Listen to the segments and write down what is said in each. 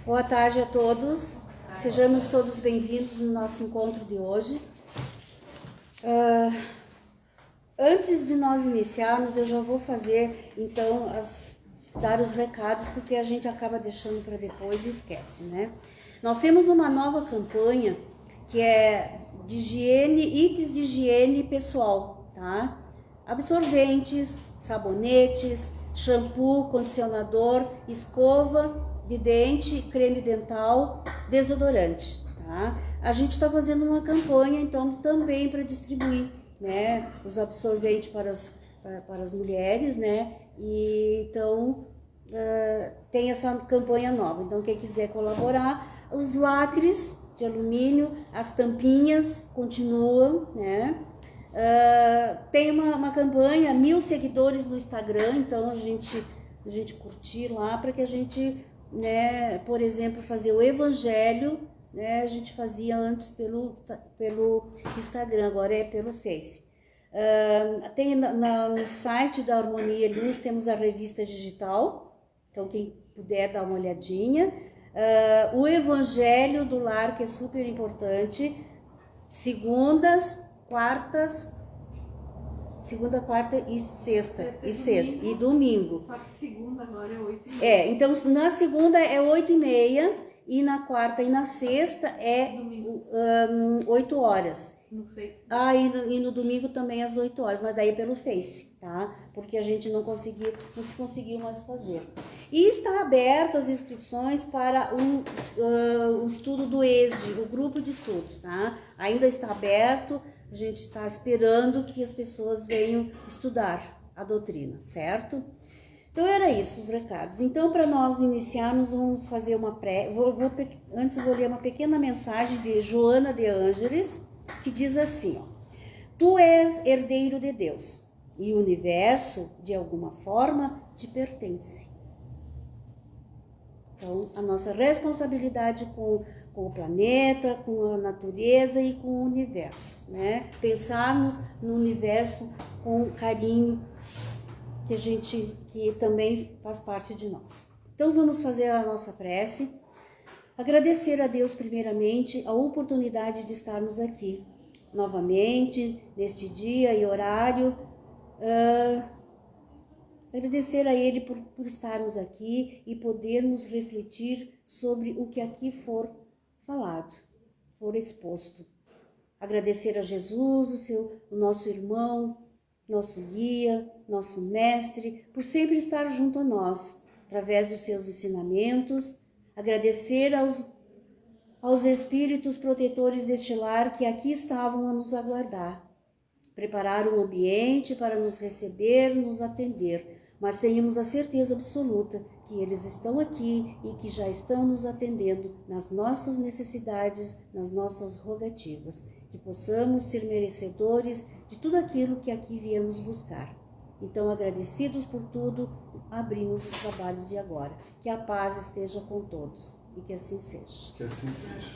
Boa tarde a todos, sejamos todos bem-vindos no nosso encontro de hoje. Antes de nós iniciarmos, eu já vou fazer, então, dar os recados, porque a gente acaba deixando para depois e esquece, né? Nós temos uma nova campanha que é de higiene, itens de higiene pessoal, tá? Absorventes, sabonetes, shampoo, condicionador, escova de dente, creme dental, desodorante, tá? A gente está fazendo uma campanha, então, também para distribuir, né, os absorventes para as mulheres, né? E então tem essa campanha nova. Então, quem quiser colaborar, os lacres de alumínio, as tampinhas continuam, né? Tem uma campanha, 1000 seguidores no Instagram, então a gente curtir lá para que a gente, né, por exemplo, fazer o evangelho, né, a gente fazia antes pelo Instagram, agora é pelo Face. Tem no site da Harmonia e Luz, temos a revista digital, então quem puder dar uma olhadinha. O Evangelho do Lar, que é super importante, segunda, quarta e sexta, e domingo. Só que segunda agora é 8h30. Então na segunda é 8h30 e na quarta e na sexta é 8 horas. No Facebook. E no domingo também às 8 horas, mas daí é pelo Face, tá? Porque a gente não se conseguiu mais fazer. E está aberto as inscrições para o estudo do ESD, o grupo de estudos, tá? Ainda está aberto, a gente está esperando que as pessoas venham estudar a doutrina, certo? Então era isso os recados. Então, para nós iniciarmos, vamos fazer uma antes eu vou ler uma pequena mensagem de Joana de Ângeles, que diz assim, ó: Tu és herdeiro de Deus e o universo, de alguma forma, te pertence. Então, a nossa responsabilidade com o planeta, com a natureza e com o universo, né? Pensarmos no universo com carinho, que também faz parte de nós. Então, vamos fazer a nossa prece. Agradecer a Deus, primeiramente, a oportunidade de estarmos aqui novamente, neste dia e horário. Agradecer a Ele por estarmos aqui e podermos refletir sobre o que aqui for falado, for exposto. Agradecer a Jesus, o nosso irmão, nosso guia, nosso mestre, por sempre estar junto a nós, através dos seus ensinamentos. Agradecer aos espíritos protetores deste lar que aqui estavam a nos aguardar. Preparar um ambiente para nos receber, nos atender, mas tenhamos a certeza absoluta que eles estão aqui e que já estão nos atendendo nas nossas necessidades, nas nossas rogativas, que possamos ser merecedores de tudo aquilo que aqui viemos buscar. Então, agradecidos por tudo, abrimos os trabalhos de agora. Que a paz esteja com todos e que assim seja. Que assim seja.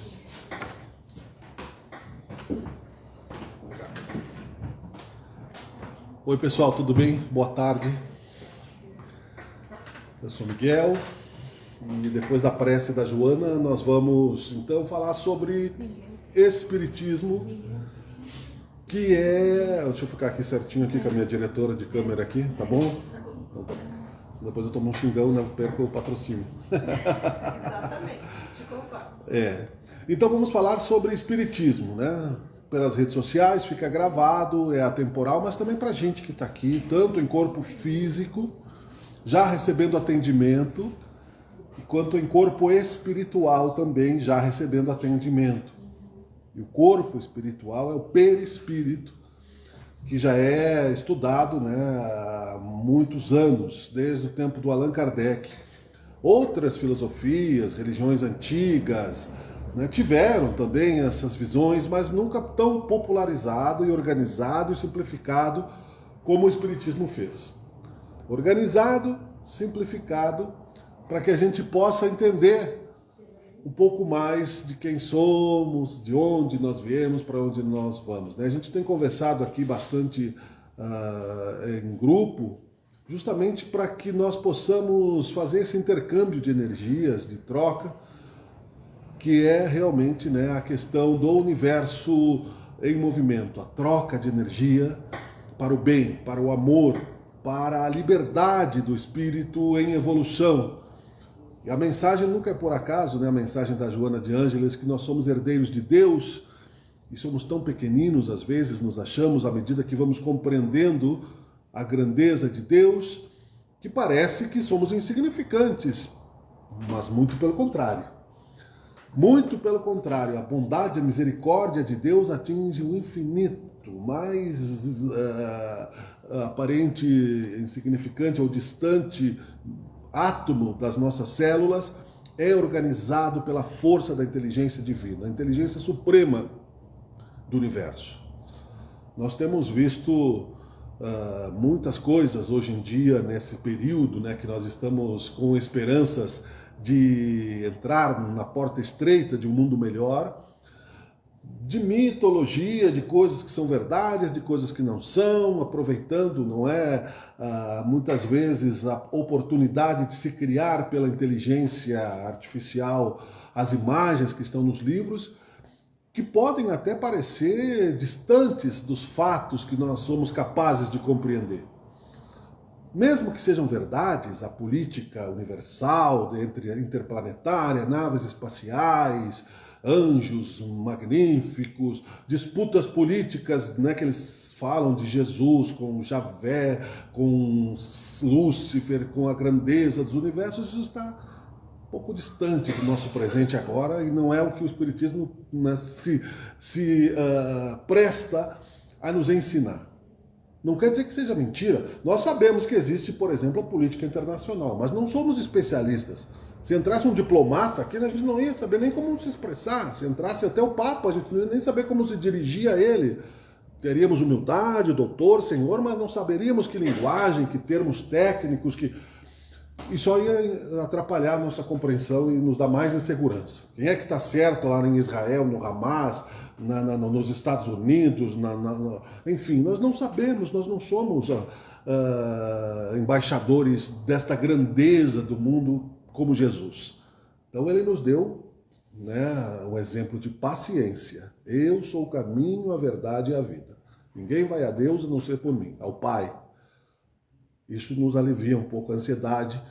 Oi pessoal, tudo bem? Boa tarde. Eu sou Miguel e depois da prece da Joana nós vamos então falar sobre espiritismo, que é... Deixa eu ficar aqui certinho aqui com a minha diretora de câmera aqui, tá bom? Então tá bom. Depois eu tomo um xingão, não perco o patrocínio. Exatamente, te concordo. Então vamos falar sobre espiritismo, né? Pelas redes sociais, fica gravado, é atemporal, mas também para gente que está aqui, tanto em corpo físico, já recebendo atendimento, quanto em corpo espiritual também, já recebendo atendimento. E o corpo espiritual é o perispírito, que já é estudado, né, há muitos anos, desde o tempo do Allan Kardec. Outras filosofias, religiões antigas, né, tiveram também essas visões, mas nunca tão popularizado e organizado e simplificado como o Espiritismo fez. Organizado, simplificado, para que a gente possa entender um pouco mais de quem somos, de onde nós viemos, para onde nós vamos, né? A gente tem conversado aqui bastante em grupo, justamente para que nós possamos fazer esse intercâmbio de energias, de troca, que é realmente, né, a questão do universo em movimento, a troca de energia para o bem, para o amor, para a liberdade do espírito em evolução. E a mensagem nunca é por acaso, né? A mensagem da Joana de Ângeles, que nós somos herdeiros de Deus e somos tão pequeninos, às vezes nos achamos, à medida que vamos compreendendo a grandeza de Deus, que parece que somos insignificantes, mas muito pelo contrário. Muito pelo contrário, a bondade e a misericórdia de Deus atinge o infinito, mais aparente, insignificante ou distante átomo das nossas células é organizado pela força da inteligência divina, a inteligência suprema do universo. Nós temos visto muitas coisas hoje em dia, nesse período, né, que nós estamos com esperanças de entrar na porta estreita de um mundo melhor, de mitologia, de coisas que são verdades, de coisas que não são, aproveitando, não é, muitas vezes a oportunidade de se criar pela inteligência artificial as imagens que estão nos livros, que podem até parecer distantes dos fatos que nós somos capazes de compreender. Mesmo que sejam verdades, a política universal, interplanetária, naves espaciais, anjos magníficos, disputas políticas, né, que eles falam de Jesus com Javé, com Lúcifer, com a grandeza dos universos, isso está um pouco distante do nosso presente agora e não é o que o Espiritismo, né, se presta a nos ensinar. Não quer dizer que seja mentira. Nós sabemos que existe, por exemplo, a política internacional, mas não somos especialistas. Se entrasse um diplomata aqui, a gente não ia saber nem como se expressar. Se entrasse até o Papa, a gente não ia nem saber como se dirigir a ele. Teríamos humildade, doutor, senhor, mas não saberíamos que linguagem, que termos técnicos, que... E só ia atrapalhar a nossa compreensão e nos dar mais insegurança. Quem é que está certo lá em Israel, no Hamas, nos Estados Unidos, enfim, nós não sabemos, nós não somos embaixadores desta grandeza do mundo como Jesus. Então ele nos deu, né, um exemplo de paciência. Eu sou o caminho, a verdade e a vida. Ninguém vai a Deus a não ser por mim, ao Pai. Isso nos alivia um pouco a ansiedade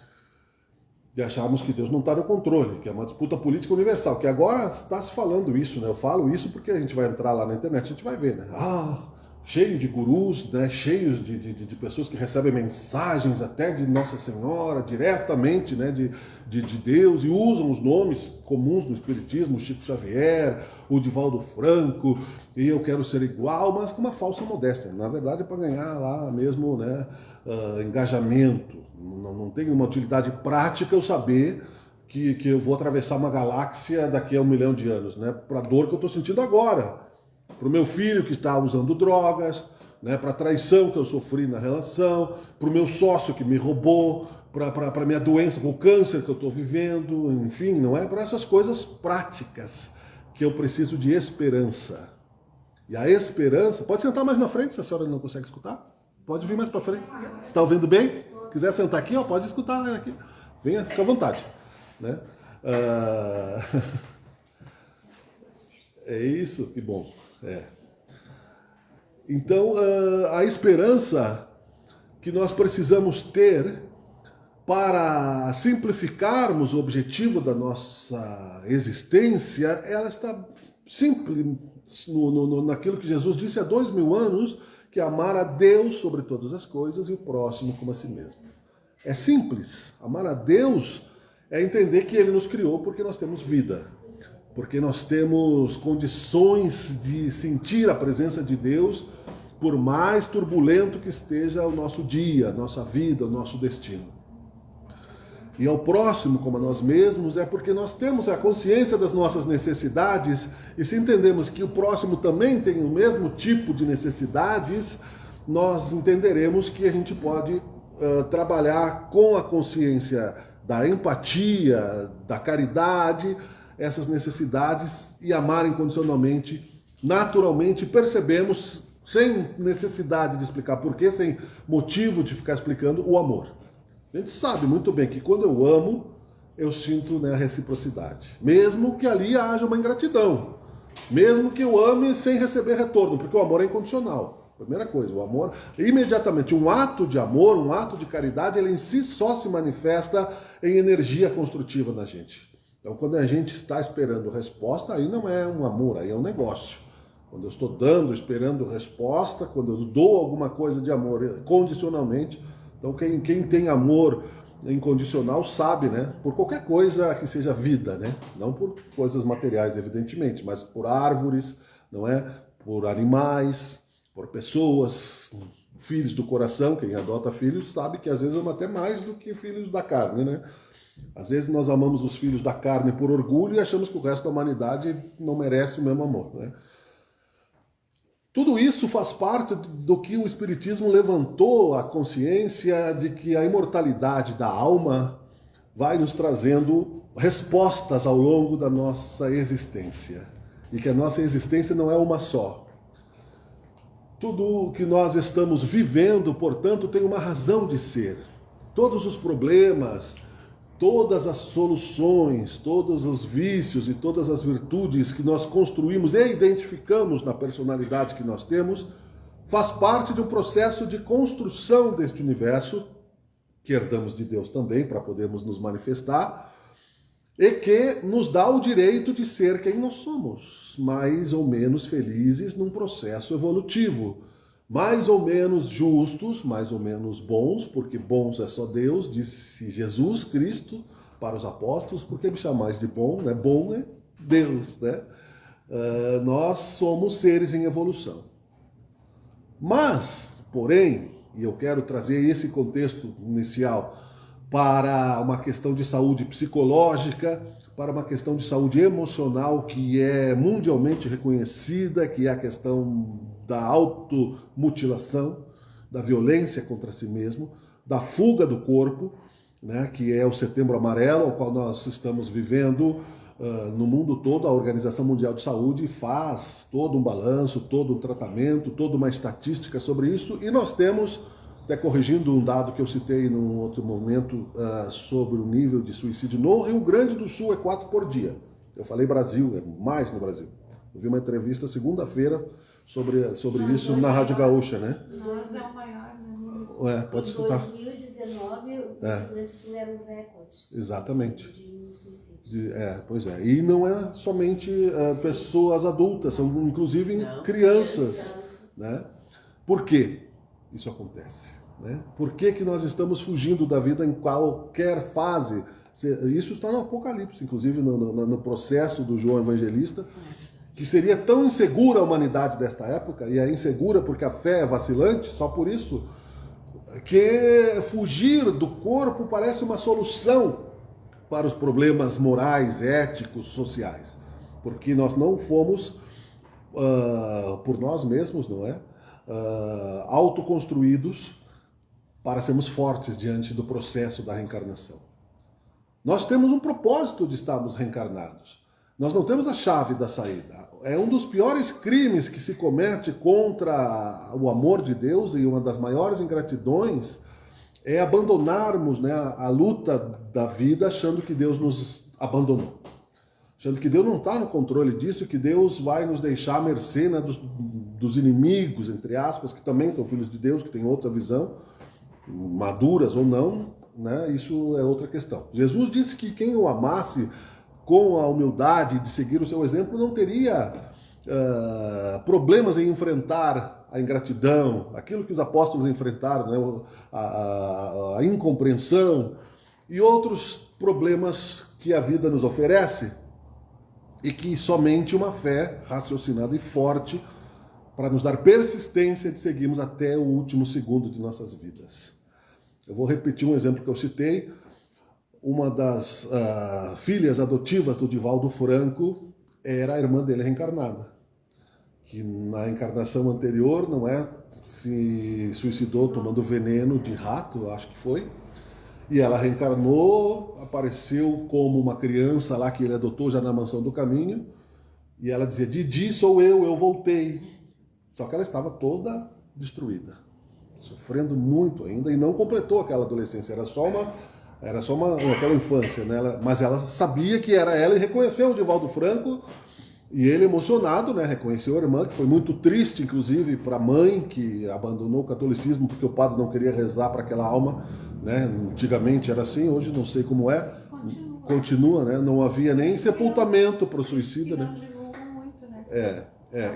de acharmos que Deus não está no controle, que é uma disputa política universal, que agora está se falando isso, né? Eu falo isso porque a gente vai entrar lá na internet, a gente vai ver, né? Cheio de gurus, né? Cheios de pessoas que recebem mensagens até de Nossa Senhora, diretamente, né? de Deus, e usam os nomes comuns do Espiritismo, Chico Xavier, o Divaldo Franco, e eu quero ser igual, mas com uma falsa modéstia. Na verdade é para ganhar lá mesmo, né? Engajamento. Não tem uma utilidade prática eu saber que eu vou atravessar uma galáxia daqui a 1 milhão de anos, né? Para a dor que eu estou sentindo agora, para o meu filho que está usando drogas, né? Para a traição que eu sofri na relação, para o meu sócio que me roubou, para a minha doença, para o câncer que eu estou vivendo, enfim, não é para essas coisas práticas que eu preciso de esperança. E a esperança... Pode sentar mais na frente se a senhora não consegue escutar? Pode vir mais para frente. Está ouvindo bem? Quiser sentar aqui, ó, pode escutar aqui. Venha, fica à vontade. Né? É isso, que bom. Então, a esperança que nós precisamos ter para simplificarmos o objetivo da nossa existência, ela está simples naquilo que Jesus disse há 2000 anos, que é amar a Deus sobre todas as coisas e o próximo como a si mesmo. É simples. Amar a Deus é entender que Ele nos criou porque nós temos vida, porque nós temos condições de sentir a presença de Deus, por mais turbulento que esteja o nosso dia, a nossa vida, o nosso destino. E ao próximo, como a nós mesmos, é porque nós temos a consciência das nossas necessidades, e se entendemos que o próximo também tem o mesmo tipo de necessidades, nós entenderemos que a gente pode trabalhar com a consciência da empatia, da caridade, essas necessidades, e amar incondicionalmente, naturalmente, percebemos, sem necessidade de explicar porquê, sem motivo de ficar explicando, o amor. A gente sabe muito bem que quando eu amo, eu sinto, né, a reciprocidade. Mesmo que ali haja uma ingratidão. Mesmo que eu ame sem receber retorno, porque o amor é incondicional. Primeira coisa, o amor, imediatamente, um ato de amor, um ato de caridade, ele em si só se manifesta em energia construtiva na gente. Então, quando a gente está esperando resposta, aí não é um amor, aí é um negócio. Quando eu estou dando, esperando resposta, quando eu dou alguma coisa de amor condicionalmente, então quem tem amor incondicional sabe, né? Por qualquer coisa que seja vida, né? Não por coisas materiais, evidentemente, mas por árvores, não é? Por animais, por pessoas, filhos do coração. Quem adota filhos sabe que às vezes ama até mais do que filhos da carne, né? Às vezes nós amamos os filhos da carne por orgulho e achamos que o resto da humanidade não merece o mesmo amor, né? Tudo isso faz parte do que o Espiritismo levantou a consciência de que a imortalidade da alma vai nos trazendo respostas ao longo da nossa existência. E que a nossa existência não é uma só. Tudo o que nós estamos vivendo, portanto, tem uma razão de ser. Todos os problemas, todas as soluções, todos os vícios e todas as virtudes que nós construímos e identificamos na personalidade que nós temos, faz parte de um processo de construção deste universo, que herdamos de Deus também, para podermos nos manifestar, e que nos dá o direito de ser quem nós somos, mais ou menos felizes num processo evolutivo, mais ou menos justos, mais ou menos bons, porque bons é só Deus, disse Jesus Cristo para os apóstolos, por que me chamais de bom? Né? Bom é Deus, né? Nós somos seres em evolução. Mas, porém, e eu quero trazer esse contexto inicial para uma questão de saúde psicológica, para uma questão de saúde emocional que é mundialmente reconhecida, que é a questão da automutilação, da violência contra si mesmo, da fuga do corpo, né, que é o Setembro Amarelo, ao qual nós estamos vivendo no mundo todo. A Organização Mundial de Saúde faz todo um balanço, todo um tratamento, toda uma estatística sobre isso, e nós temos, até corrigindo um dado que eu citei num outro momento, sobre o nível de suicídio no Rio Grande do Sul, é 4 por dia. Eu falei Brasil, é mais no Brasil. Eu vi uma entrevista segunda-feira sobre isso na Rádio Gaúcha, né? Nós é o maior, né? Pode em escutar. 2019, o Rio Grande do Sul era um recorde. Exatamente. De suicídios. Pois é. E não é somente pessoas adultas, são inclusive crianças, né? Por quê isso acontece? Né? Por que nós estamos fugindo da vida em qualquer fase? Isso está no Apocalipse, inclusive no processo do João Evangelista, que seria tão insegura a humanidade desta época, e é insegura porque a fé é vacilante, só por isso, que fugir do corpo parece uma solução para os problemas morais, éticos, sociais. Porque nós não fomos, por nós mesmos, não é? Autoconstruídos para sermos fortes diante do processo da reencarnação. Nós temos um propósito de estarmos reencarnados. Nós não temos a chave da saída. É um dos piores crimes que se comete contra o amor de Deus, e uma das maiores ingratidões é abandonarmos, né, a luta da vida achando que Deus nos abandonou. Achando que Deus não está no controle disso, que Deus vai nos deixar à mercê, né, dos inimigos, entre aspas, que também são filhos de Deus, que têm outra visão, maduras ou não, né, isso é outra questão. Jesus disse que quem o amasse com a humildade de seguir o seu exemplo não teria problemas em enfrentar a ingratidão, aquilo que os apóstolos enfrentaram, né, a incompreensão e outros problemas que a vida nos oferece, e que somente uma fé raciocinada e forte para nos dar persistência de seguirmos até o último segundo de nossas vidas. Eu vou repetir um exemplo que eu citei. Uma das filhas adotivas do Divaldo Franco era a irmã dele reencarnada, que na encarnação anterior, não é, se suicidou tomando veneno de rato, eu acho que foi, e ela reencarnou, apareceu como uma criança lá que ele adotou já na Mansão do Caminho, e ela dizia: Didi, sou eu voltei. Só que ela estava toda destruída, sofrendo muito ainda, e não completou aquela adolescência, era só Era só aquela infância, né? Mas ela sabia que era ela e reconheceu o Divaldo Franco. E ele, emocionado, né, reconheceu a irmã, que foi muito triste, inclusive, para a mãe, que abandonou o catolicismo porque o padre não queria rezar para aquela alma. Né? Antigamente era assim, hoje não sei como é. Continua, né? Não havia nem sepultamento para o suicida. Não Né? divulgam muito, né?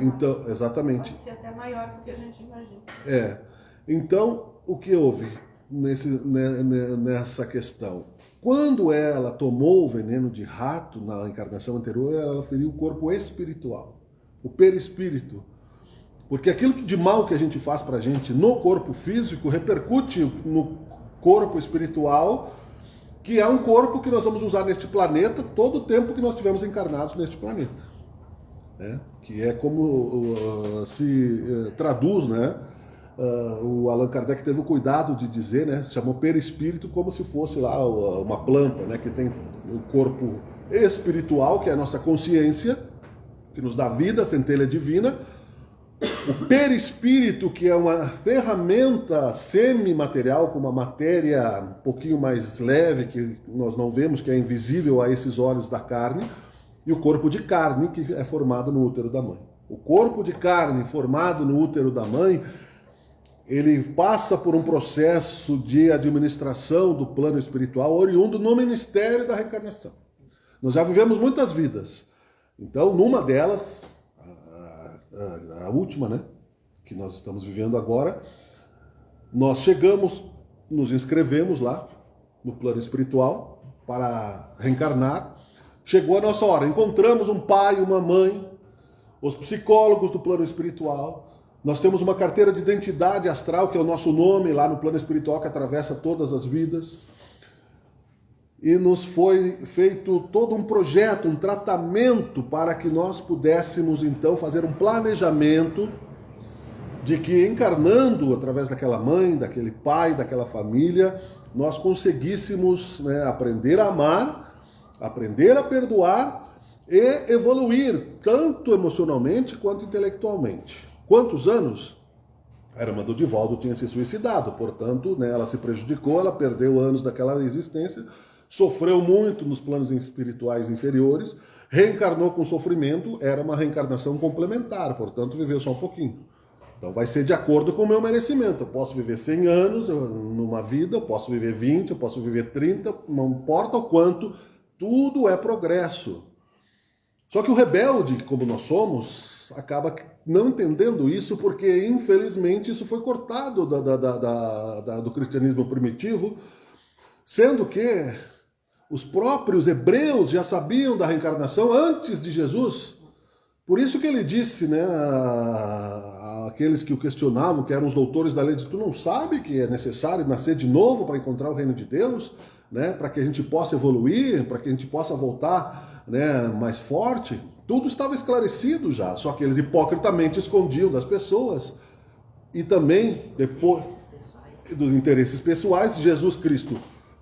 Então, exatamente. Pode ser até maior do que a gente imagina. Então, o que houve nessa questão? Quando ela tomou o veneno de rato na encarnação anterior, ela feriu o corpo espiritual, o perispírito. Porque aquilo de mal que a gente faz pra gente no corpo físico repercute no corpo espiritual, que é um corpo que nós vamos usar neste planeta todo o tempo que nós estivermos encarnados neste planeta. Né? Que é como se traduz, né? O Allan Kardec teve o cuidado de dizer, né, chamou perispírito como se fosse lá uma planta, né, que tem o corpo espiritual, que é a nossa consciência, que nos dá vida, a centelha divina, o perispírito, que é uma ferramenta semimaterial, com uma matéria um pouquinho mais leve, que nós não vemos, que é invisível a esses olhos da carne, e o corpo de carne, que é formado no útero da mãe. O corpo de carne formado no útero da mãe, ele passa por um processo de administração do plano espiritual oriundo no ministério da reencarnação. Nós já vivemos muitas vidas. Então, numa delas, a última, né, que nós estamos vivendo agora, nós chegamos, nos inscrevemos lá no plano espiritual para reencarnar. Chegou a nossa hora, encontramos um pai, uma mãe, os psicólogos do plano espiritual. Nós temos uma carteira de identidade astral, que é o nosso nome lá no plano espiritual, que atravessa todas as vidas. E nos foi feito todo um projeto, um tratamento para que nós pudéssemos então fazer um planejamento de que encarnando através daquela mãe, daquele pai, daquela família, nós conseguíssemos, né, aprender a amar, aprender a perdoar e evoluir tanto emocionalmente quanto intelectualmente. Quantos anos? A irmã do Divaldo tinha se suicidado, portanto, né, ela se prejudicou, ela perdeu anos daquela existência, sofreu muito nos planos espirituais inferiores, reencarnou com sofrimento, era uma reencarnação complementar, portanto, viveu só um pouquinho. Então vai ser de acordo com o meu merecimento. Eu posso viver 100 anos numa vida, eu posso viver 20, eu posso viver 30, não importa o quanto, tudo é progresso. Só que o rebelde, como nós somos, acaba não entendendo isso, porque infelizmente isso foi cortado do cristianismo primitivo, sendo que os próprios hebreus já sabiam da reencarnação antes de Jesus. Por isso que ele disse, né, àqueles que o questionavam, que eram os doutores da lei, tu não sabe que é necessário nascer de novo para encontrar o reino de Deus, né, para que a gente possa evoluir, para que a gente possa voltar, né, mais forte? Tudo estava esclarecido já, só que eles hipocritamente escondiam das pessoas. E também, depois dos interesses pessoais, Jesus Cristo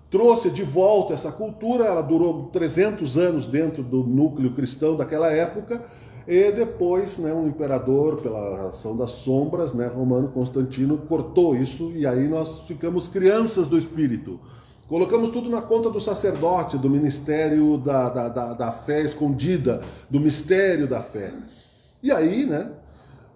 trouxe de volta essa cultura, ela durou 300 anos dentro do núcleo cristão daquela época, e depois, né, um imperador, pela ação das sombras, né, Romano Constantino, cortou isso, e aí nós ficamos crianças do Espírito. Colocamos tudo na conta do sacerdote, do ministério da fé escondida, do mistério da fé. E aí, né,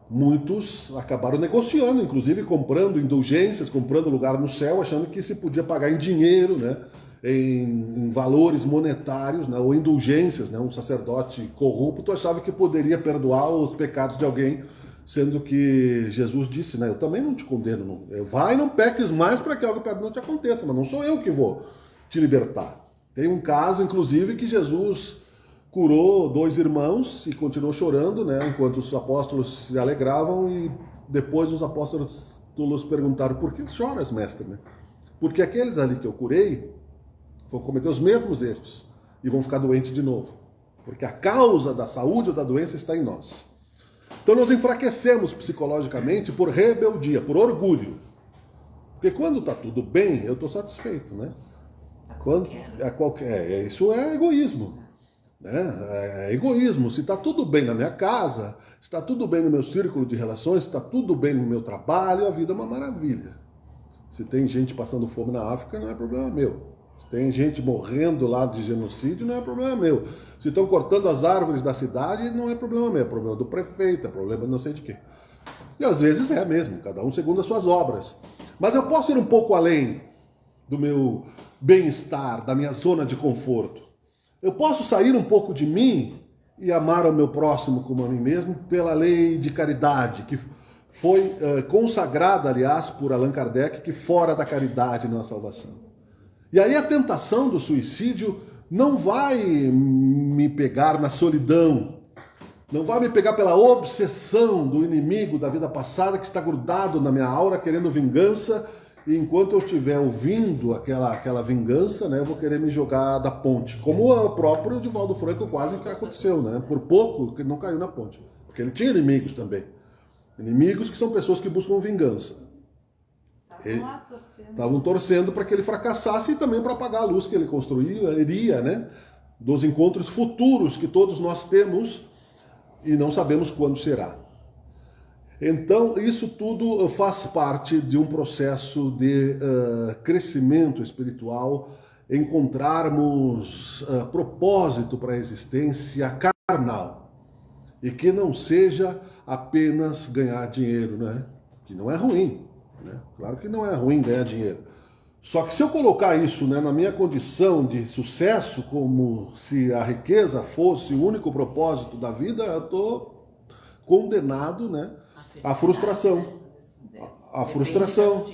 muitos acabaram negociando, inclusive comprando indulgências, comprando lugar no céu, achando que se podia pagar em dinheiro, né, em valores monetários, né, ou indulgências. Né, um sacerdote corrupto achava que poderia perdoar os pecados de alguém, sendo que Jesus disse, né, eu também não te condeno, não. Vai e não peques mais para que algo não te aconteça, mas não sou eu que vou te libertar. Tem um caso, inclusive, que Jesus curou 2 irmãos e continuou chorando, né, enquanto os apóstolos se alegravam, e depois os apóstolos perguntaram, por que choras, mestre? Né? Porque aqueles ali que eu curei vão cometer os mesmos erros e vão ficar doentes de novo, porque a causa da saúde ou da doença está em nós. Então nós enfraquecemos psicologicamente por rebeldia, por orgulho. Porque quando está tudo bem, eu estou satisfeito, né? Isso é egoísmo. Né? É egoísmo. Se está tudo bem na minha casa, se está tudo bem no meu círculo de relações, se está tudo bem no meu trabalho, a vida é uma maravilha. Se tem gente passando fome na África, não é problema meu. Se tem gente morrendo lá de genocídio, não é problema meu. Se estão cortando as árvores da cidade, não é problema meu, é problema do prefeito, é problema não sei de quem. E às vezes é mesmo, cada um segundo as suas obras. Mas eu posso ir um pouco além do meu bem-estar, da minha zona de conforto. Eu posso sair um pouco de mim e amar ao meu próximo como a mim mesmo pela lei de caridade, que foi consagrada, aliás, por Allan Kardec, que fora da caridade não há salvação. E aí a tentação do suicídio não vai me pegar na solidão, não vai me pegar pela obsessão do inimigo da vida passada que está grudado na minha aura querendo vingança, e enquanto eu estiver ouvindo aquela vingança, né, eu vou querer me jogar da ponte, como o próprio Divaldo Franco quase que aconteceu, né? Por pouco que ele não caiu na ponte, porque ele tinha inimigos também. Inimigos que são pessoas que buscam vingança. Estavam torcendo para que ele fracassasse e também para apagar a luz que ele construiria, né, dos encontros futuros que todos nós temos e não sabemos quando será. Então, isso tudo faz parte de um processo de crescimento espiritual, encontrarmos propósito para a existência carnal e que não seja apenas ganhar dinheiro, né? Que não é ruim, né? Claro que não é ruim ganhar dinheiro. Só que se eu colocar isso, né, na minha condição de sucesso, como se a riqueza fosse o único propósito da vida, eu estou condenado, né, à frustração. A frustração.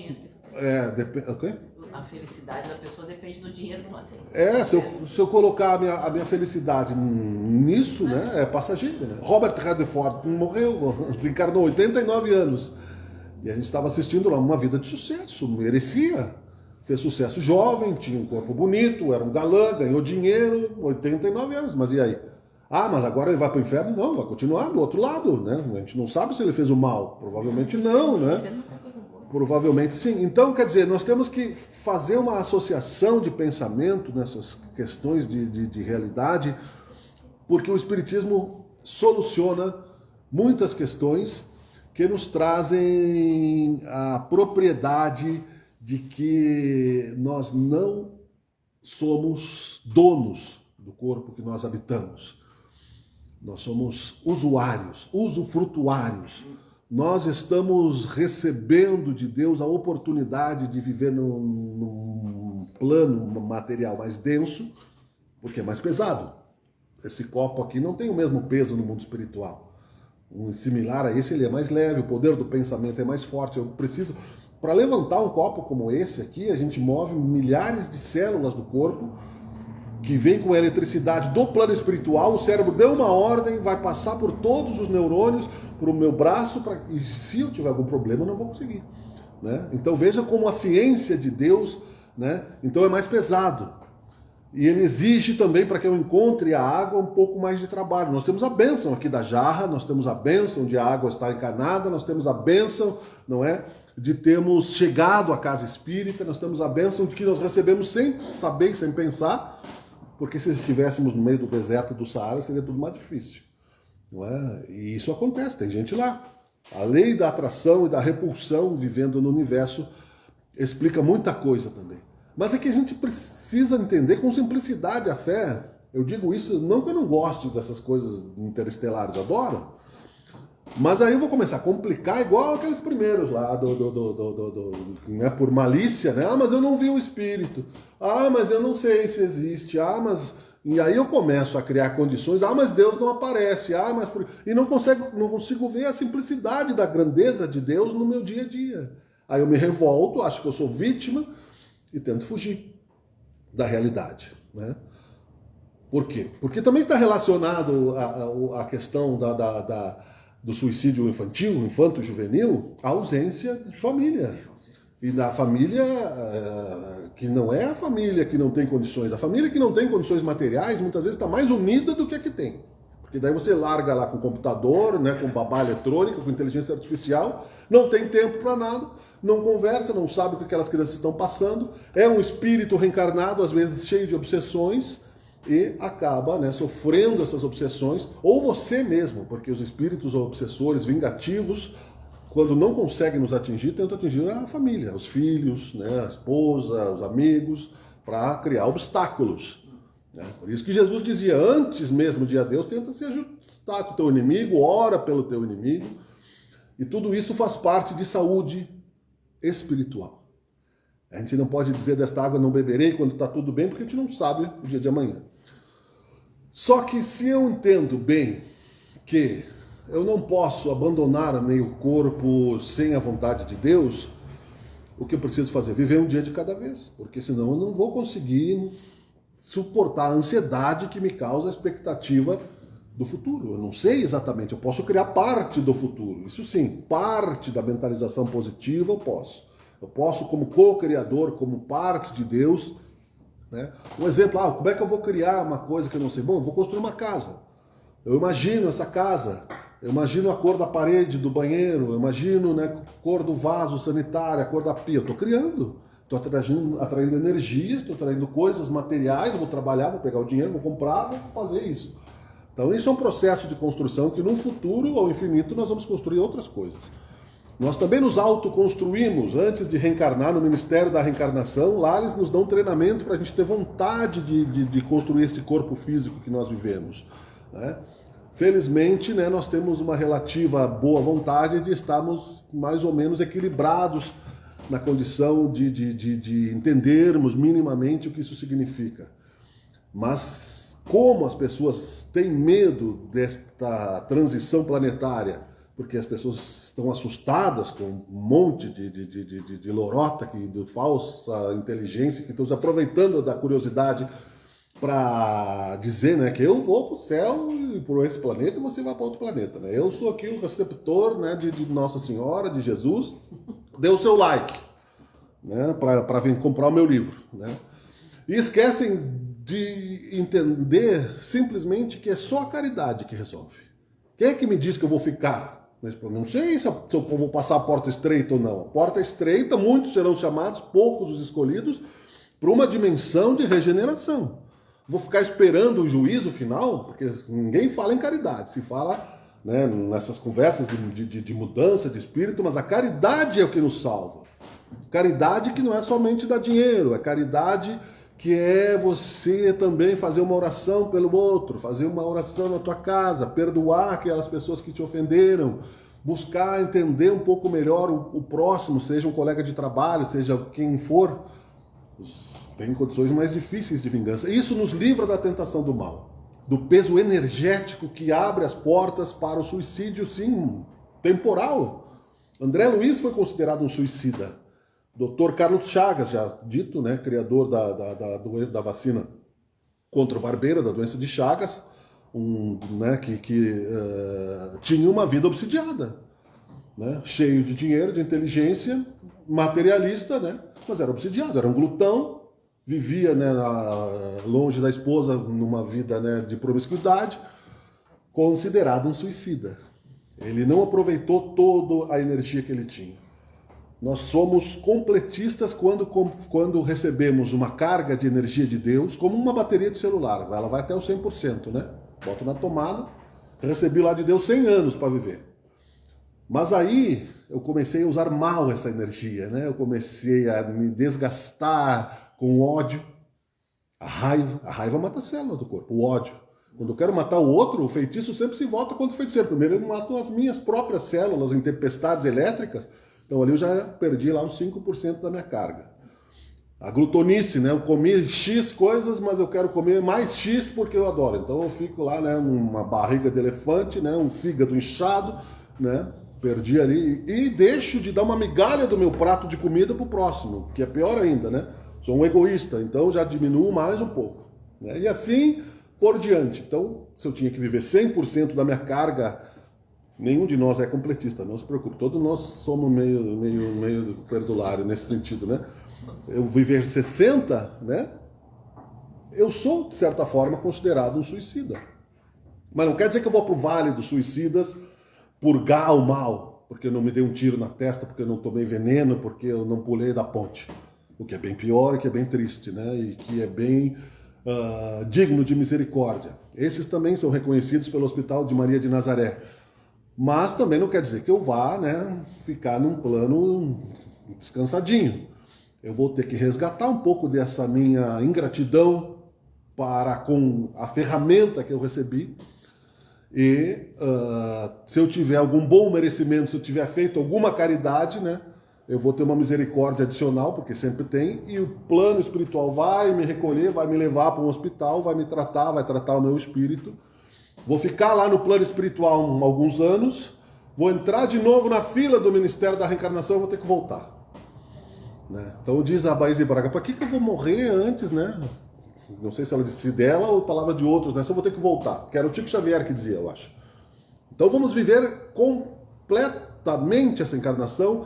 Okay? A felicidade da pessoa depende do dinheiro que ela tem. Se eu colocar a minha felicidade nisso, né, é passageiro. Né? Robert Redford morreu, desencarnou 89 anos. E a gente estava assistindo lá uma vida de sucesso, merecia. Fez sucesso jovem, tinha um corpo bonito, era um galã, ganhou dinheiro, 89 anos, mas e aí? Ah, mas agora ele vai para o inferno? Não, vai continuar do outro lado, né? A gente não sabe se ele fez o mal, provavelmente não, né? Provavelmente sim. Então, quer dizer, nós temos que fazer uma associação de pensamento nessas questões de realidade, porque o Espiritismo soluciona muitas questões que nos trazem a propriedade de que nós não somos donos do corpo que nós habitamos. Nós somos usuários, usufrutuários. Nós estamos recebendo de Deus a oportunidade de viver num plano material mais denso, porque é mais pesado. Esse copo aqui não tem o mesmo peso no mundo espiritual. Um similar a esse, ele é mais leve, o poder do pensamento é mais forte. Eu preciso... Para levantar um copo como esse aqui, a gente move milhares de células do corpo que vem com a eletricidade do plano espiritual. O cérebro deu uma ordem, vai passar por todos os neurônios, para o meu braço, e se eu tiver algum problema, eu não vou conseguir. Né? Então veja como a ciência de Deus, né? Então é mais pesado. E ele exige também, para que eu encontre a água, um pouco mais de trabalho. Nós temos a bênção aqui da jarra, nós temos a bênção de a água estar encanada, nós temos a bênção, não é? De termos chegado à casa espírita, nós temos a bênção de que nós recebemos sem saber, sem pensar, porque se estivéssemos no meio do deserto do Saara, seria tudo mais difícil. Não é? E isso acontece, tem gente lá. A lei da atração e da repulsão vivendo no universo explica muita coisa também. Mas é que a gente precisa entender com simplicidade a fé. Eu digo isso não que eu não goste dessas coisas interestelares, adoro. Mas aí eu vou começar a complicar igual aqueles primeiros lá, né, por malícia, né? Ah, mas eu não vi o espírito. Ah, mas eu não sei se existe. Ah, mas... E aí eu começo a criar condições. Ah, mas Deus não aparece. Ah, mas... E não consigo ver a simplicidade da grandeza de Deus no meu dia a dia. Aí eu me revolto, acho que eu sou vítima e tento fugir da realidade, né? Por quê? Porque também está relacionado a questão do suicídio infantil, infanto-juvenil, a ausência de família. E da família que não é a família que não tem condições. A família que não tem condições materiais, muitas vezes está mais unida do que a que tem. Porque daí você larga lá com computador, né, com babá eletrônica, com inteligência artificial, não tem tempo para nada, não conversa, não sabe o que aquelas crianças estão passando, é um espírito reencarnado, às vezes cheio de obsessões, e acaba, né, sofrendo essas obsessões, ou você mesmo, porque os espíritos obsessores, vingativos, quando não conseguem nos atingir, tentam atingir a família, os filhos, né, a esposa, os amigos, para criar obstáculos. Né? Por isso que Jesus dizia, antes mesmo de ir a Deus, tenta se ajustar com o teu inimigo, ora pelo teu inimigo. E tudo isso faz parte de saúde espiritual. A gente não pode dizer desta água não beberei quando está tudo bem, porque a gente não sabe o dia de amanhã. Só que se eu entendo bem que eu não posso abandonar meu corpo sem a vontade de Deus, o que eu preciso fazer? Viver um dia de cada vez, porque senão eu não vou conseguir suportar a ansiedade que me causa a expectativa do futuro. Eu não sei exatamente, eu posso criar parte do futuro, isso sim, parte da mentalização positiva eu posso. Eu posso, como co-criador, como parte de Deus, né? Um exemplo, como é que eu vou criar uma coisa que eu não sei? Bom, eu vou construir uma casa. Eu imagino essa casa, eu imagino a cor da parede do banheiro, eu imagino, né, a cor do vaso sanitário, a cor da pia. Eu estou criando, estou atraindo energias, estou atraindo coisas materiais, eu vou trabalhar, vou pegar o dinheiro, vou comprar, vou fazer isso. Então isso é um processo de construção que no futuro, ao infinito, nós vamos construir outras coisas. Nós também nos autoconstruímos antes de reencarnar no Ministério da Reencarnação. Lá eles nos dão treinamento para a gente ter vontade de construir este corpo físico que nós vivemos, né? Felizmente, né, nós temos uma relativa boa vontade de estarmos mais ou menos equilibrados na condição de entendermos minimamente o que isso significa. Mas como as pessoas têm medo desta transição planetária, porque as pessoas estão assustadas com um monte de lorota, de falsa inteligência, que estão se aproveitando da curiosidade para dizer, né, que eu vou para o céu e por esse planeta e você vai para outro planeta. Né? Eu sou aqui o receptor, né, de Nossa Senhora, de Jesus. Dê o seu like, né, para vir comprar o meu livro. Né? E esquecem de entender simplesmente que é só a caridade que resolve. Quem é que me diz que eu vou ficar nesse problema? Não sei se eu vou passar a porta estreita ou não. A porta é estreita, muitos serão chamados, poucos os escolhidos, para uma dimensão de regeneração. Vou ficar esperando o juízo final? Porque ninguém fala em caridade, se fala, né, nessas conversas de mudança de espírito, mas a caridade é o que nos salva. Caridade que não é somente dar dinheiro, é caridade que é você também fazer uma oração pelo outro, fazer uma oração na tua casa, perdoar aquelas pessoas que te ofenderam, buscar entender um pouco melhor o próximo, seja um colega de trabalho, seja quem for. Tem condições mais difíceis de vingança. Isso nos livra da tentação do mal, do peso energético que abre as portas para o suicídio, sim, temporal. André Luiz foi considerado um suicida. Dr. Carlos Chagas, já dito, né, criador da vacina contra o barbeiro, da doença de Chagas, né, que tinha uma vida obsidiada, né, cheio de dinheiro, de inteligência, materialista, né, mas era obsidiado, era um glutão, vivia, né, longe da esposa, numa vida, né, de promiscuidade, considerado um suicida. Ele não aproveitou toda a energia que ele tinha. Nós somos completistas quando recebemos uma carga de energia de Deus, como uma bateria de celular. Ela vai até o 100%, né? Boto na tomada, recebi lá de Deus 100 anos para viver. Mas aí eu comecei a usar mal essa energia, né? Eu comecei a me desgastar com ódio. A raiva mata a célula do corpo, o ódio. Quando eu quero matar o outro, o feitiço sempre se volta contra o feiticeiro. Primeiro eu mato as minhas próprias células em tempestades elétricas. Então ali eu já perdi lá uns 5% da minha carga. A glutonice, né? Eu comi X coisas, mas eu quero comer mais X porque eu adoro. Então eu fico lá, né? Uma barriga de elefante, né? Um fígado inchado, né? Perdi ali e deixo de dar uma migalha do meu prato de comida pro próximo, que é pior ainda, né? Sou um egoísta, então já diminuo mais um pouco, né? E assim por diante. Então, se eu tinha que viver 100% da minha carga, nenhum de nós é completista, não se preocupe. Todos nós somos meio perdulário nesse sentido, né? Eu viver 60, né? Eu sou, de certa forma, considerado um suicida. Mas não quer dizer que eu vou pro vale dos suicidas purgar o mal, porque eu não me dei um tiro na testa, porque eu não tomei veneno, porque eu não pulei da ponte. O que é bem pior e que é bem triste, né? E que é bem digno de misericórdia. Esses também são reconhecidos pelo Hospital de Maria de Nazaré. Mas também não quer dizer que eu vá, né, ficar num plano descansadinho. eu vou ter que resgatar um pouco dessa minha ingratidão para com a ferramenta que eu recebi. E se eu tiver algum bom merecimento, se eu tiver feito alguma caridade, né, eu vou ter uma misericórdia adicional, porque sempre tem, e o plano espiritual vai me recolher, vai me levar para um hospital, vai me tratar, vai tratar o meu espírito. Vou ficar lá no plano espiritual alguns anos, vou entrar de novo na fila do Ministério da Reencarnação e vou ter que voltar. Né? Então diz a Baísa Braga, para que eu vou morrer antes, né? Não sei se ela disse dela ou palavra de outros, né? Se eu vou ter que voltar. Que era o Chico Xavier que dizia, eu acho. Então vamos viver completamente essa encarnação,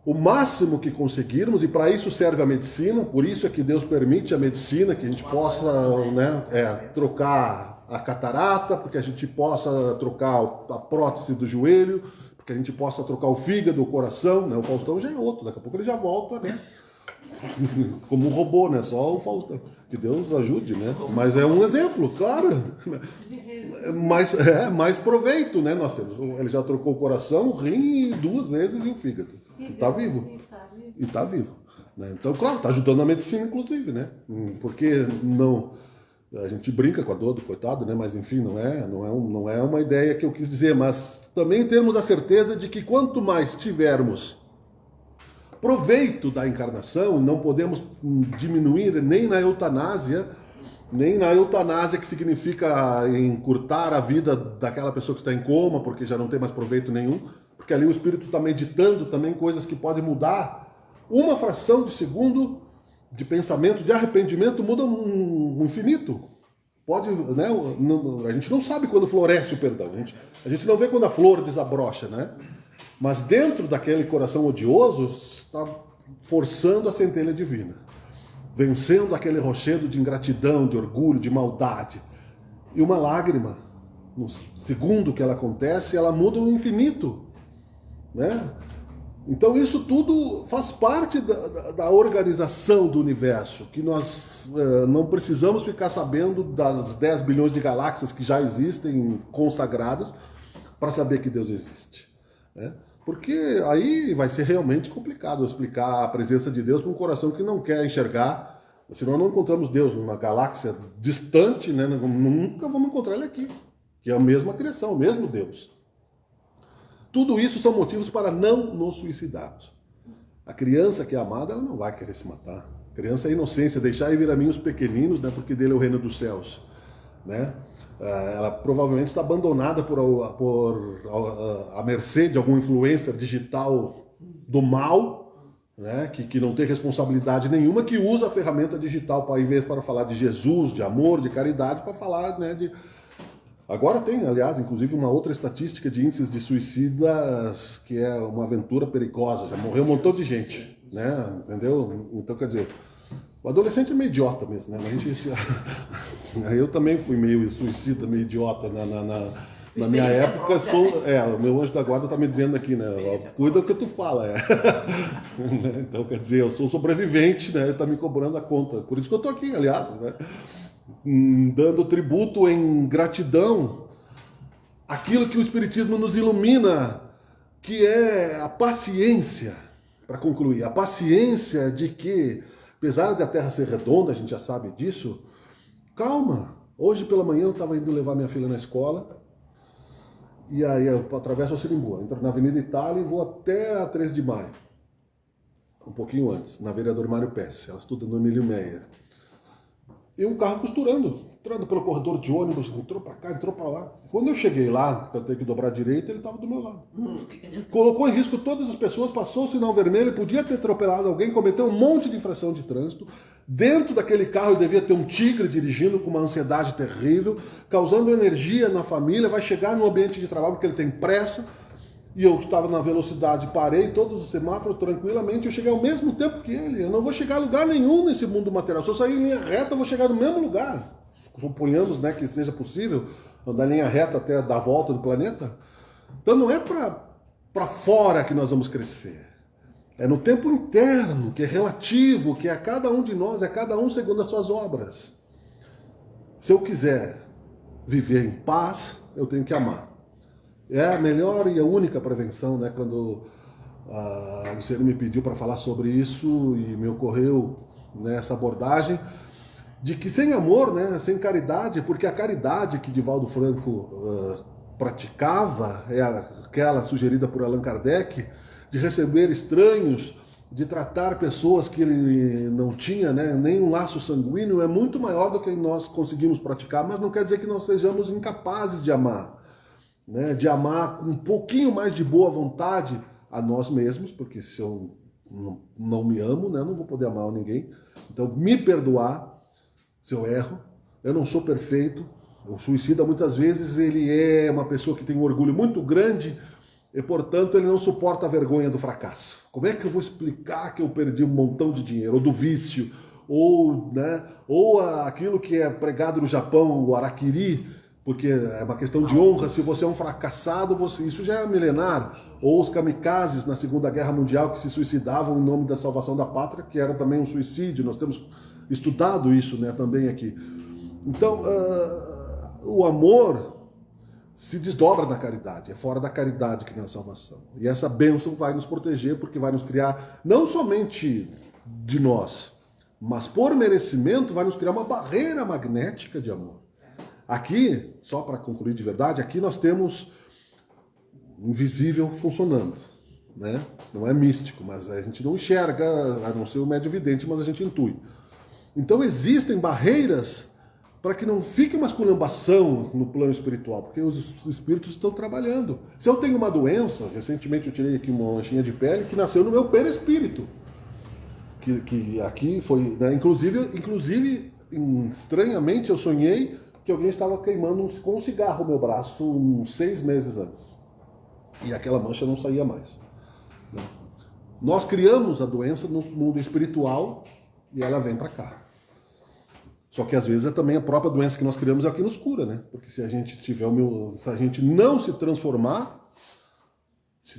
o máximo que conseguirmos, e para isso serve a medicina, por isso é que Deus permite a medicina, que a gente possa, né, trocar a catarata, porque a gente possa trocar a prótese do joelho, porque a gente possa trocar o fígado, o coração, né? O Faustão já é outro, daqui a pouco ele já volta, né? Como um robô, né? Só o Faustão. Que Deus ajude, né? Mas é um exemplo, claro. Mais proveito, né? Nós temos. Ele já trocou o coração, o rim 2 vezes e o fígado. E está vivo. E está vivo. Né? Então, claro, está ajudando a medicina, inclusive, né? Porque não... A gente brinca com a dor do coitado, né? Mas enfim, não é uma ideia que eu quis dizer, mas também temos a certeza de que quanto mais tivermos proveito da encarnação, não podemos diminuir nem na eutanásia que significa encurtar a vida daquela pessoa que está em coma, porque já não tem mais proveito nenhum, porque ali o espírito está meditando também coisas que podem mudar. Uma fração de segundo de pensamento, de arrependimento, muda um infinito. Pode, né? A gente não sabe quando floresce o perdão. A gente não vê quando a flor desabrocha, né? Mas dentro daquele coração odioso está forçando a centelha divina, vencendo aquele rochedo de ingratidão, de orgulho, de maldade. E uma lágrima, no segundo que ela acontece, ela muda o infinito, né? Então isso tudo faz parte da organização do universo, que nós não precisamos ficar sabendo das 10 bilhões de galáxias que já existem consagradas para saber que Deus existe, né? Porque aí vai ser realmente complicado explicar a presença de Deus para um coração que não quer enxergar. Se nós não encontramos Deus numa galáxia distante, né, nunca vamos encontrar Ele aqui, que é a mesma criação, o mesmo Deus. Tudo isso são motivos para não nos suicidarmos. A criança que é amada, ela não vai querer se matar. A criança é inocência, deixar vir a mim os pequeninos, né, porque dele é o reino dos céus, né? Ela provavelmente está abandonada à mercê de algum influencer digital do mal, né, que não tem responsabilidade nenhuma, que usa a ferramenta digital para falar de Jesus, de amor, de caridade, para falar, né, de... Agora tem, aliás, inclusive uma outra estatística de índices de suicidas que é uma aventura perigosa, já morreu um montão de gente, né, entendeu? Então, quer dizer, o adolescente é meio idiota mesmo, né? Eu também fui meio suicida, meio idiota na minha época. O meu anjo da guarda está me dizendo aqui, né? Cuida do que tu fala, Então, quer dizer, eu sou sobrevivente, né? Ele está me cobrando a conta. Por isso que eu estou aqui, aliás, né? Dando tributo em gratidão àquilo que o Espiritismo nos ilumina, que é a paciência, para concluir, a paciência de que, apesar da Terra ser redonda, a gente já sabe disso, calma. Hoje pela manhã eu estava indo levar minha filha na escola, e aí eu atravesso a Sirimboa, entro na Avenida Itália e vou até a 3 de maio, um pouquinho antes, na Vereador Mário Pesce, ela estuda no Emílio Meyer. E um carro costurando, entrando pelo corredor de ônibus, entrou para cá, entrou para lá. Quando eu cheguei lá, que eu tenho que dobrar à direita, ele estava do meu lado. Colocou em risco todas as pessoas, passou o sinal vermelho, podia ter atropelado alguém, cometeu um monte de infração de trânsito. Dentro daquele carro ele devia ter um tigre dirigindo com uma ansiedade terrível, causando energia na família, vai chegar no ambiente de trabalho porque ele tem pressa. E eu estava na velocidade, parei todos os semáforos tranquilamente, eu cheguei ao mesmo tempo que ele. Eu não vou chegar a lugar nenhum nesse mundo material. Se eu sair em linha reta, eu vou chegar no mesmo lugar. Suponhamos, né, que seja possível andar em linha reta até dar a volta do planeta. Então não é para fora que nós vamos crescer. É no tempo interno, que é relativo, que é a cada um de nós, é cada um segundo as suas obras. Se eu quiser viver em paz, eu tenho que amar. É a melhor e a única prevenção, né? Quando A Luciane me pediu para falar sobre isso e me ocorreu nessa abordagem de que sem amor, né, sem caridade, porque a caridade que Divaldo Franco praticava é aquela sugerida por Allan Kardec, de receber estranhos, de tratar pessoas que ele não tinha, né, nem um laço sanguíneo, é muito maior do que nós conseguimos praticar, mas não quer dizer que nós sejamos incapazes de amar, né, de amar com um pouquinho mais de boa vontade a nós mesmos, porque se eu não me amo, né, eu não vou poder amar ninguém. Então, me perdoar se eu erro. Eu não sou perfeito. O suicida, muitas vezes, ele é uma pessoa que tem um orgulho muito grande e, portanto, ele não suporta a vergonha do fracasso. Como é que eu vou explicar que eu perdi um montão de dinheiro, ou do vício, ou, né, ou aquilo que é pregado no Japão, o harakiri, porque é uma questão de honra, se você é um fracassado, isso já é milenar. Ou os kamikazes na Segunda Guerra Mundial que se suicidavam em nome da salvação da pátria, que era também um suicídio, nós temos estudado isso, né, também aqui. Então, o amor se desdobra na caridade, é fora da caridade que não é a salvação. E essa bênção vai nos proteger, porque vai nos criar, não somente de nós, mas por merecimento, vai nos criar uma barreira magnética de amor. Aqui, só para concluir de verdade, aqui nós temos invisível funcionando, né? Não é místico, mas a gente não enxerga, a não ser o médio vidente, mas a gente intui. Então existem barreiras para que não fique uma esculhambação no plano espiritual, porque os espíritos estão trabalhando. Se eu tenho uma doença, recentemente eu tirei aqui uma manchinha de pele que nasceu no meu perispírito, que aqui foi, né? Inclusive, estranhamente eu sonhei que alguém estava queimando com um cigarro o meu braço uns 6 meses antes. E aquela mancha não saía mais. Né? Nós criamos a doença no mundo espiritual e ela vem para cá. Só que às vezes é também a própria doença que nós criamos é o que nos cura, né? Porque se a gente se a gente não se transformar,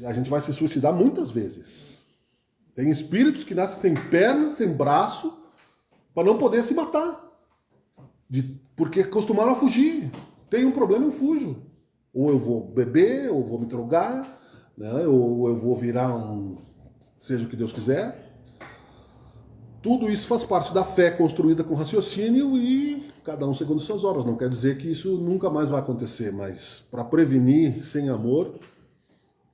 a gente vai se suicidar muitas vezes. Tem espíritos que nascem sem perna, sem braço, para não poder se matar. Porque costumaram a fugir. Tem um problema, eu fujo. Ou eu vou beber, ou vou me drogar, né? Ou eu vou virar seja o que Deus quiser. Tudo isso faz parte da fé construída com raciocínio e cada um segundo suas obras. Não quer dizer que isso nunca mais vai acontecer, mas para prevenir sem amor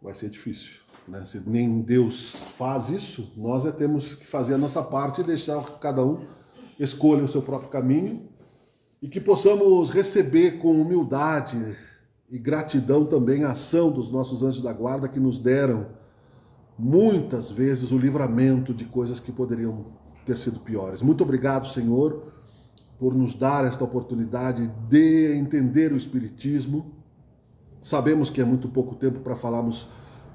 vai ser difícil. Né? Se nem Deus faz isso, nós temos que fazer a nossa parte e deixar cada um escolha o seu próprio caminho e que possamos receber com humildade e gratidão também a ação dos nossos anjos da guarda que nos deram muitas vezes o livramento de coisas que poderiam ter sido piores. Muito obrigado, Senhor, por nos dar esta oportunidade de entender o Espiritismo. Sabemos que é muito pouco tempo para falarmos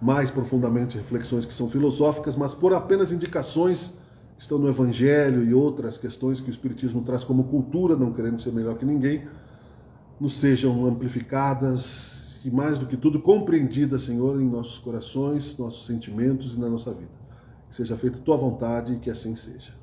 mais profundamente reflexões que são filosóficas, mas por apenas indicações que estão no Evangelho e outras questões que o Espiritismo traz como cultura, não querendo ser melhor que ninguém, nos sejam amplificadas e, mais do que tudo, compreendidas, Senhor, em nossos corações, nossos sentimentos e na nossa vida. Que seja feita a tua vontade e que assim seja.